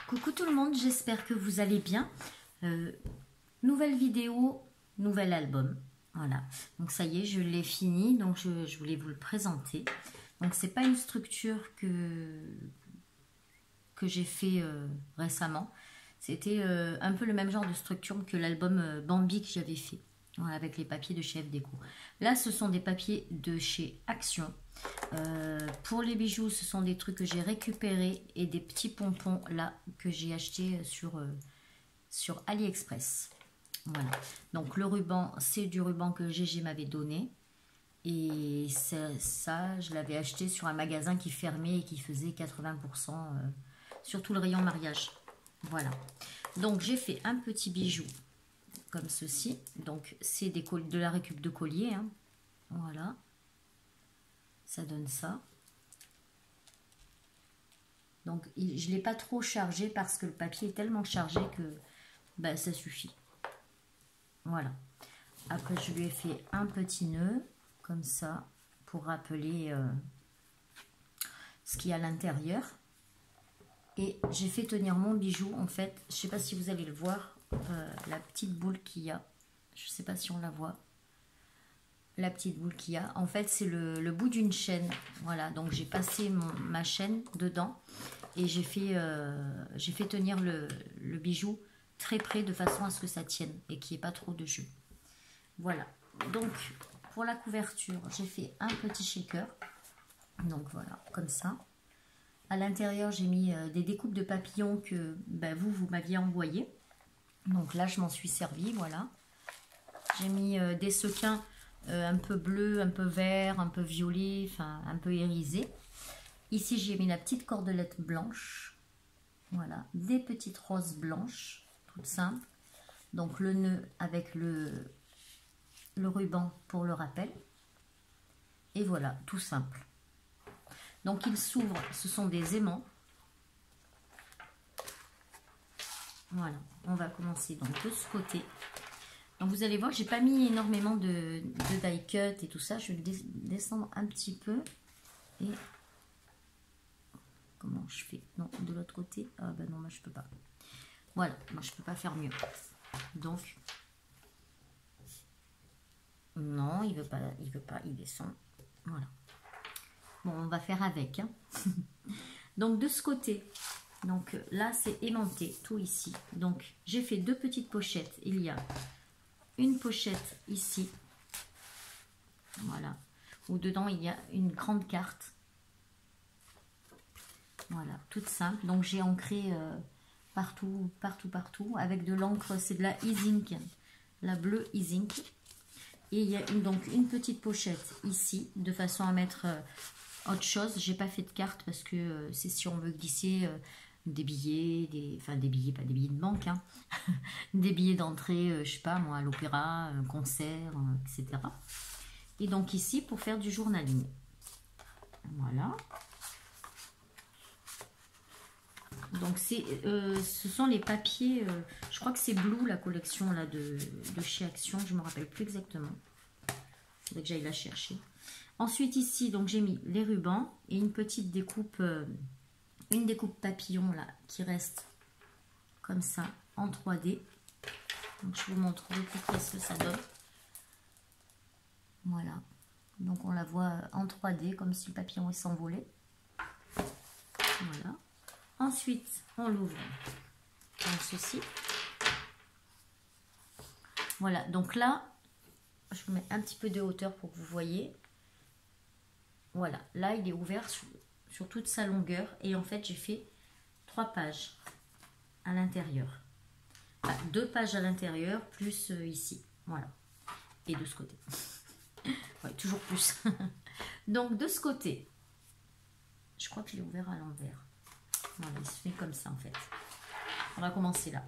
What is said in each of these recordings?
Coucou tout le monde, j'espère que vous allez bien. Nouvelle vidéo, nouvel album. Voilà, donc ça y est, je l'ai fini, donc je voulais vous le présenter. Donc c'est pas une structure que j'ai fait récemment. C'était un peu le même genre de structure que l'album Bambi que j'avais fait. Voilà, avec les papiers de chez FDeco. Là, ce sont des papiers de chez Action. Pour les bijoux, ce sont des trucs que j'ai récupérés et des petits pompons là que j'ai acheté sur AliExpress. Voilà. Donc le ruban, c'est du ruban que Gégé m'avait donné. Et ça, je l'avais acheté sur un magasin qui fermait et qui faisait 80% sur tout le rayon mariage. Voilà. Donc j'ai fait un petit bijou comme ceci. Donc c'est de la récup de collier. Hein. Voilà. Ça donne ça. Donc je ne l'ai pas trop chargé parce que le papier est tellement chargé que ben, ça suffit. Voilà. Après je lui ai fait un petit nœud comme ça pour rappeler ce qu'il y a à l'intérieur. Et j'ai fait tenir mon bijou en fait. Je ne sais pas si vous allez le voir. La petite boule qu'il y a. Je ne sais pas si on la voit. La petite boule qu'il y a. En fait, c'est le bout d'une chaîne. Voilà, donc j'ai passé ma chaîne dedans et j'ai fait tenir le bijou très près de façon à ce que ça tienne et qu'il n'y ait pas trop de jeu. Voilà, donc pour la couverture, j'ai fait un petit shaker. Donc voilà, comme ça. À l'intérieur, j'ai mis des découpes de papillons que ben, vous m'aviez envoyé. Donc là, je m'en suis servi, voilà. J'ai mis des sequins un peu bleu, un peu vert, un peu violet, enfin un peu irisé. Ici, j'ai mis la petite cordelette blanche. Voilà, des petites roses blanches, toutes simples. Donc le nœud avec le ruban pour le rappel. Et voilà, tout simple. Donc il s'ouvre, ce sont des aimants. Voilà, on va commencer donc de ce côté. Donc vous allez voir que j'ai pas mis énormément de die cut et tout ça. Je vais descendre un petit peu. Et comment je fais? Non, de l'autre côté. Ah ben non, moi je peux pas. Voilà, moi je peux pas faire mieux. Donc non, il veut pas, il descend. Voilà. Bon, on va faire avec. Hein. Donc de ce côté. Donc là c'est aimanté, tout ici. Donc j'ai fait deux petites pochettes. Il y a une pochette ici, voilà, où dedans il y a une grande carte, voilà, toute simple. Donc j'ai ancré partout, avec de l'encre, c'est de la e-zinc, la bleue e-zinc. Et il y a donc une petite pochette ici, de façon à mettre autre chose. J'ai pas fait de carte parce que c'est si on veut glisser des billets, enfin des billets, pas des billets de banque, hein. Des billets d'entrée, je sais pas moi, à l'opéra, un concert, etc. Et donc ici, pour faire du journaling. Voilà. Donc ce sont les papiers, je crois que c'est Blue, la collection là de chez Action, je me rappelle plus exactement. Il faudrait que j'aille la chercher. Ensuite ici, donc j'ai mis les rubans et une petite découpe, une découpe papillon là, qui reste comme ça, en 3D. Donc je vous montre de plus près ce que ça donne. Voilà. Donc on la voit en 3D, comme si le papillon s'envolait. Voilà. Ensuite, on l'ouvre comme ceci. Voilà. Donc là, je vous mets un petit peu de hauteur pour que vous voyez. Voilà. Là, il est ouvert sur toute sa longueur. Et en fait, j'ai fait 3 pages à l'intérieur. Enfin, 2 pages à l'intérieur, plus ici. Voilà. Et de ce côté. Ouais, toujours plus. Donc, de ce côté, je crois que je l'ai ouvert à l'envers. Voilà, il se fait comme ça, en fait. On va commencer là.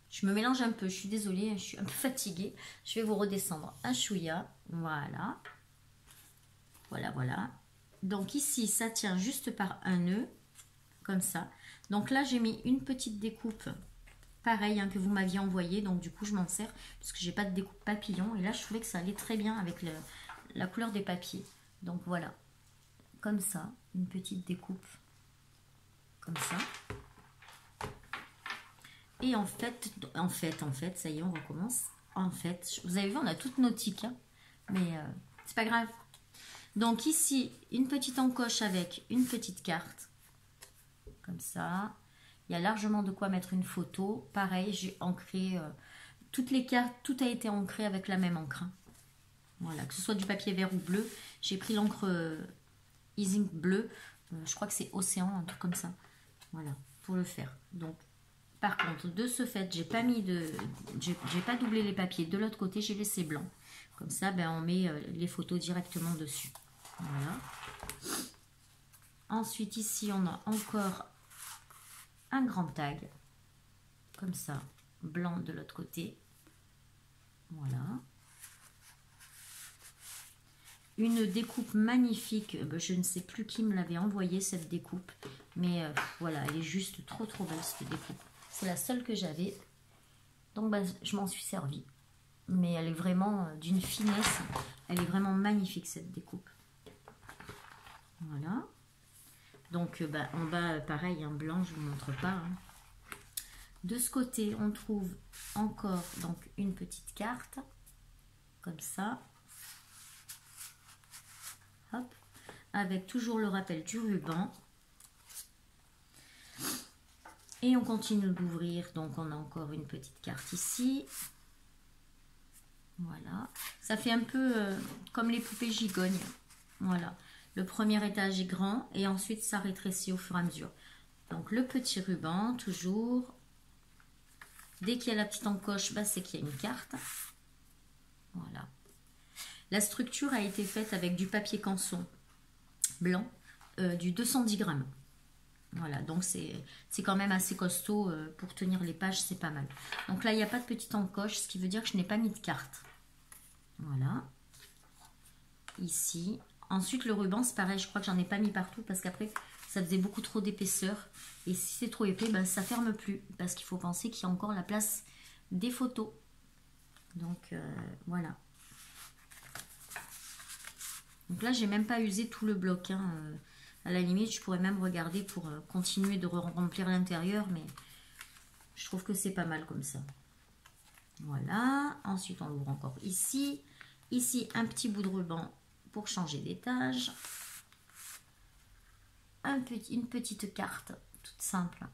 Je me mélange un peu, je suis désolée, je suis un peu fatiguée. Je vais vous redescendre un chouïa. Voilà. Voilà, voilà. Donc ici, ça tient juste par un nœud. Comme ça. Donc là, j'ai mis une petite découpe. Pareil, hein, que vous m'aviez envoyé. Donc du coup, je m'en sers. Parce que j'ai pas de découpe papillon. Et là, je trouvais que ça allait très bien avec la couleur des papiers. Donc voilà. Comme ça. Une petite découpe. comme ça. Et en fait, ça y est, on recommence. En fait, vous avez vu, on a toutes nos tics, hein, mais c'est pas grave. Donc ici, une petite encoche avec une petite carte, comme ça. Il y a largement de quoi mettre une photo. Pareil, j'ai ancré toutes les cartes, tout a été ancré avec la même encre. Voilà, que ce soit du papier vert ou bleu. J'ai pris l'encre e-ink bleu. Je crois que c'est Océan, un truc comme ça. Voilà, pour le faire. Donc, par contre, de ce fait, j'ai pas doublé les papiers. De l'autre côté, j'ai laissé blanc. Comme ça, ben, on met les photos directement dessus. Voilà. Ensuite, ici, on a encore un grand tag. Comme ça, blanc de l'autre côté. Voilà. Une découpe magnifique. Je ne sais plus qui me l'avait envoyé cette découpe. Mais voilà, elle est juste trop belle cette découpe. C'est la seule que j'avais. Donc bah, je m'en suis servie. Mais elle est vraiment d'une finesse. Elle est vraiment magnifique cette découpe. Voilà. Donc bah, en bas, pareil, un blanc, je ne vous montre pas. Hein. De ce côté, on trouve encore donc une petite carte. Comme ça. Hop. Avec toujours le rappel du ruban. Et on continue d'ouvrir. Donc on a encore une petite carte ici. Voilà. Ça fait un peu comme les poupées gigognes. Voilà. Le premier étage est grand et ensuite ça rétrécit au fur et à mesure. Donc le petit ruban, toujours. Dès qu'il y a la petite encoche, bah, c'est qu'il y a une carte. Voilà. La structure a été faite avec du papier canson blanc, du 210 grammes. Voilà, donc c'est quand même assez costaud pour tenir les pages, c'est pas mal. Donc là, il n'y a pas de petite encoche, ce qui veut dire que je n'ai pas mis de carte. Voilà. Ici. Ensuite, le ruban, c'est pareil, je crois que j'en ai pas mis partout parce qu'après, ça faisait beaucoup trop d'épaisseur. Et si c'est trop épais, ben, ça ferme plus parce qu'il faut penser qu'il y a encore la place des photos. Donc, voilà. Donc là, j'ai même pas usé tout le bloc. Hein. À la limite, je pourrais même regarder pour continuer de remplir l'intérieur, mais je trouve que c'est pas mal comme ça. Voilà. Ensuite, on l'ouvre encore ici. Ici, un petit bout de ruban pour changer d'étage. Une petite carte, toute simple.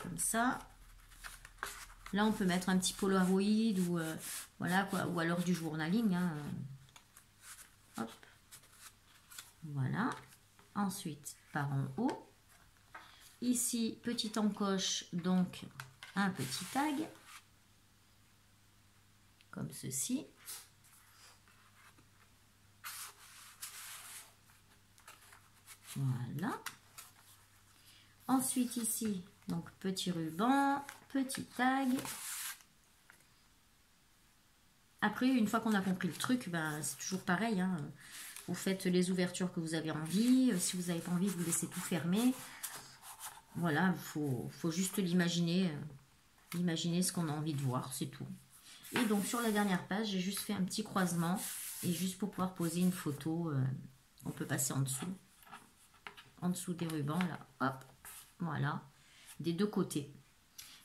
Comme ça. Là, on peut mettre un petit Polaroid ou voilà quoi, ou alors du journaling. Hein. Hop. Voilà. Ensuite, par en haut. Ici, petite encoche, donc un petit tag. Comme ceci. Voilà. Ensuite, ici, donc petit ruban, petit tag. Après, une fois qu'on a compris le truc, ben, c'est toujours pareil. Hein. Vous faites les ouvertures que vous avez envie. Si vous n'avez pas envie, vous laissez tout fermer. Voilà, il faut juste l'imaginer. Imaginer ce qu'on a envie de voir, c'est tout. Et donc, sur la dernière page, j'ai juste fait un petit croisement. Et juste pour pouvoir poser une photo, on peut passer en dessous. En dessous des rubans, là. Hop, voilà. Des deux côtés.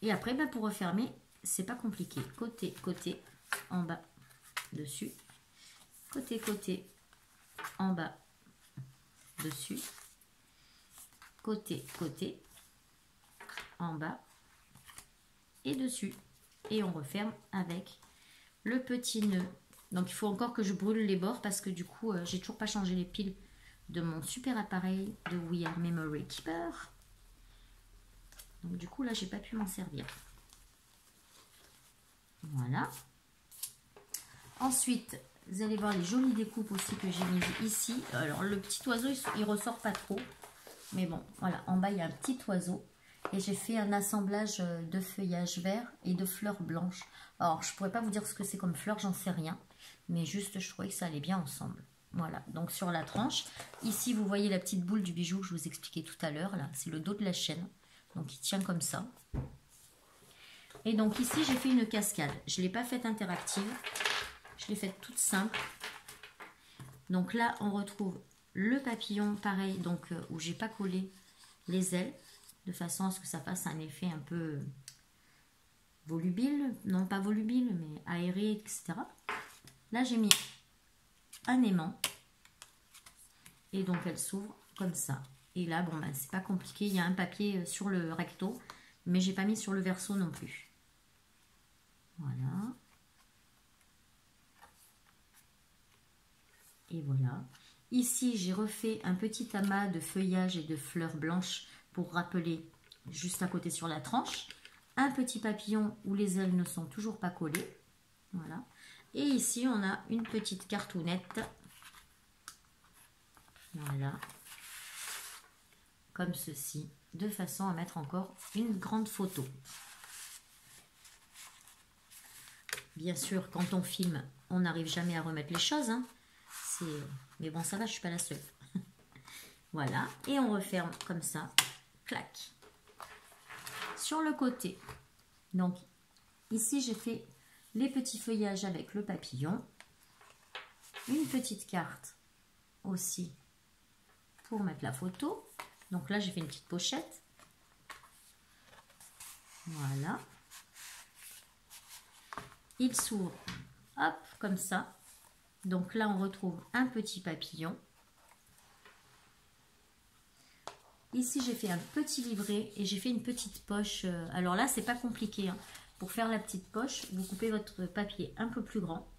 Et après, ben, pour refermer, c'est pas compliqué. Côté, côté, en bas, dessus. Côté, côté, en bas, dessus. Côté, côté, en bas et dessus. Et on referme avec le petit nœud. Donc, il faut encore que je brûle les bords parce que du coup, j'ai toujours pas changé les piles de mon super appareil de We Are Memory Keeper. Donc, du coup, là, j'ai pas pu m'en servir. Voilà. Ensuite, vous allez voir les jolies découpes aussi que j'ai mises ici. Alors, le petit oiseau, il ressort pas trop. Mais bon, voilà. En bas, il y a un petit oiseau. Et j'ai fait un assemblage de feuillage vert et de fleurs blanches. Alors, je pourrais pas vous dire ce que c'est comme fleurs, j'en sais rien. Mais juste, je trouvais que ça allait bien ensemble. Voilà, donc sur la tranche. Ici, vous voyez la petite boule du bijou que je vous expliquais tout à l'heure. Là, c'est le dos de la chaîne. Donc, il tient comme ça. Et donc, ici, j'ai fait une cascade. Je ne l'ai pas faite interactive. Je l'ai faite toute simple. Donc là, on retrouve le papillon, pareil, donc où j'ai pas collé les ailes, de façon à ce que ça fasse un effet un peu volubile, non pas volubile, mais aéré, etc. Là, j'ai mis un aimant. Et donc, elle s'ouvre comme ça. Et là, bon, ben, c'est pas compliqué. Il y a un papier sur le recto, mais j'ai pas mis sur le verso non plus. Voilà. Et voilà. Ici, j'ai refait un petit amas de feuillage et de fleurs blanches pour rappeler juste à côté sur la tranche. Un petit papillon où les ailes ne sont toujours pas collées. Voilà. Et ici, on a une petite cartounette. Voilà. Comme ceci. De façon à mettre encore une grande photo. Bien sûr, quand on filme, on n'arrive jamais à remettre les choses. Hein. Mais bon, ça va, je ne suis pas la seule. Voilà. Et on referme comme ça. Clac. Sur le côté. Donc, ici, j'ai fait les petits feuillages avec le papillon. Une petite carte aussi pour mettre la photo. Donc là, j'ai fait une petite pochette. Voilà. Il s'ouvre, hop, comme ça. Donc là, on retrouve un petit papillon. Ici, j'ai fait un petit livret et j'ai fait une petite poche. Alors là, c'est pas compliqué. Hein. Pour faire la petite poche, vous coupez votre papier un peu plus grand.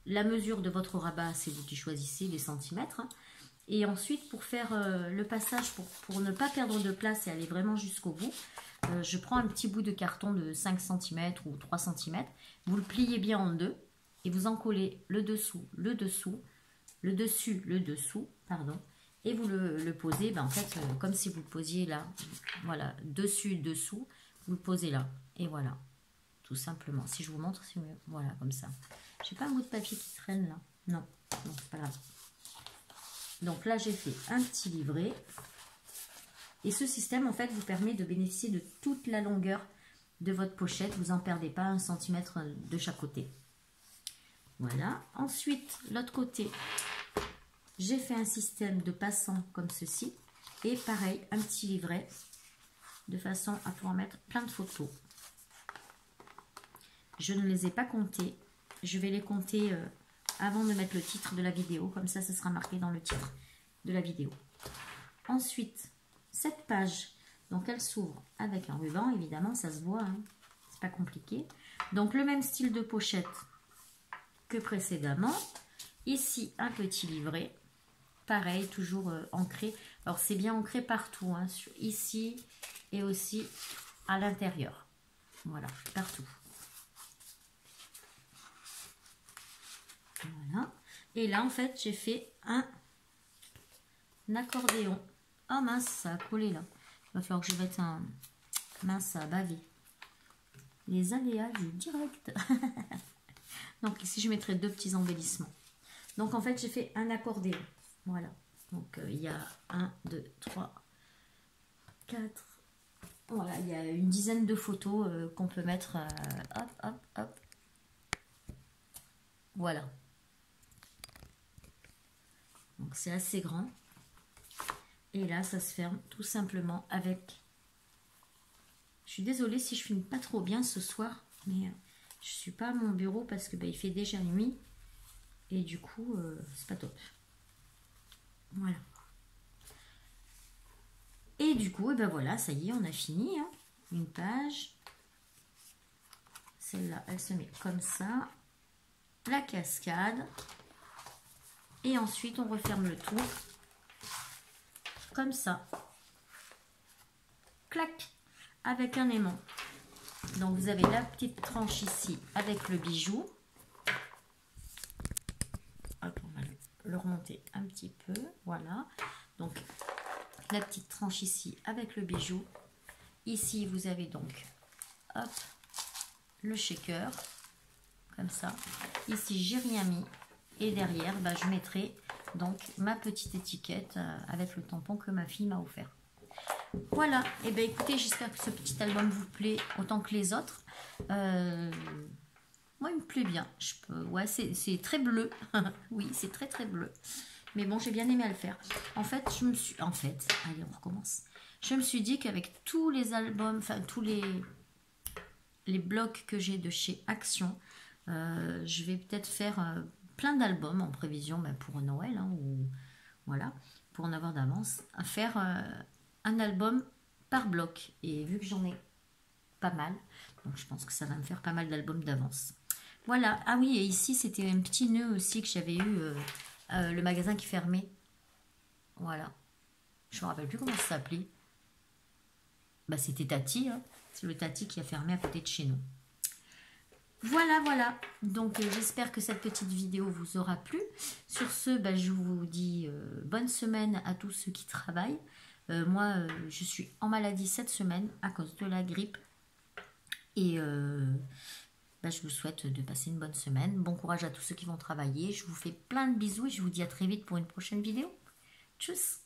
La mesure de votre rabat, c'est vous qui choisissez les centimètres. Hein. Et ensuite, pour faire le passage, pour ne pas perdre de place et aller vraiment jusqu'au bout, je prends un petit bout de carton de 5 cm ou 3 cm. Vous le pliez bien en deux et vous en collez le dessous, le dessous, le dessus, le dessous, pardon. Et vous le posez, ben en fait, comme si vous le posiez là. Voilà, dessus, dessous, vous le posez là. Et voilà, tout simplement. Si je vous montre, c'est mieux. Voilà, comme ça. J'ai pas un bout de papier qui traîne là. Non, non, c'est pas grave. Donc là, j'ai fait un petit livret. Et ce système, en fait, vous permet de bénéficier de toute la longueur de votre pochette. Vous n'en perdez pas 1 centimètre de chaque côté. Voilà. Ensuite, l'autre côté, j'ai fait un système de passant comme ceci. Et pareil, un petit livret de façon à pouvoir mettre plein de photos. Je ne les ai pas comptés. Je vais les compter avant de mettre le titre de la vidéo. Comme ça, ça sera marqué dans le titre de la vidéo. Ensuite, cette page, donc elle s'ouvre avec un ruban. Évidemment, ça se voit. Hein. C'est pas compliqué. Donc, le même style de pochette que précédemment. Ici, un petit livret. Pareil, toujours ancré. Alors, c'est bien ancré partout. Hein, ici et aussi à l'intérieur. Voilà, partout. Voilà. Et là, en fait, j'ai fait un accordéon. Oh mince, ça a collé là. Il va falloir que je mette un... Mince, ça a bavé. Les aléas du direct. Donc ici, je mettrai 2 petits embellissements. Donc en fait, j'ai fait un accordéon. Voilà. Donc il y a 1, 2, 3, 4. Voilà, il y a une dizaine de photos qu'on peut mettre. Hop, hop, hop. Voilà. Donc c'est assez grand. Et là, ça se ferme tout simplement avec... Je suis désolée si je filme pas trop bien ce soir, mais je suis pas à mon bureau parce que il fait déjà nuit. Et du coup, c'est pas top. Voilà. Et du coup, voilà, ça y est, on a fini. Hein. Une page. Celle-là, elle se met comme ça. La cascade. Et ensuite, on referme le tout. Comme ça. Clac. Avec un aimant. Donc, vous avez la petite tranche ici avec le bijou. Hop, on va le remonter un petit peu. Voilà. Donc, la petite tranche ici avec le bijou. Ici, vous avez donc, hop, le shaker. Comme ça. Ici, j'ai rien mis. Et derrière, je mettrai donc ma petite étiquette avec le tampon que ma fille m'a offert. Voilà, et écoutez, j'espère que ce petit album vous plaît autant que les autres. Moi, il me plaît bien. Ouais, c'est très bleu. Oui, c'est très bleu. Mais bon, j'ai bien aimé à le faire. En fait, allez, on recommence. je me suis dit qu'avec tous les albums, enfin tous les blocs que j'ai de chez Action, je vais peut-être faire plein d'albums en prévision pour Noël, hein, ou voilà, pour en avoir d'avance, à faire un album par bloc. Et vu que j'en ai pas mal, donc je pense que ça va me faire pas mal d'albums d'avance. Voilà, ah oui, et ici c'était un petit nœud aussi que j'avais eu, le magasin qui fermait. Voilà, je me rappelle plus comment ça s'appelait. Bah, c'était Tati, hein. C'est le Tati qui a fermé à côté de chez nous. Voilà, voilà. Donc, j'espère que cette petite vidéo vous aura plu. Sur ce, je vous dis bonne semaine à tous ceux qui travaillent. Moi, je suis en maladie cette semaine à cause de la grippe. Et je vous souhaite de passer une bonne semaine. Bon courage à tous ceux qui vont travailler. Je vous fais plein de bisous et je vous dis à très vite pour une prochaine vidéo. Tchuss!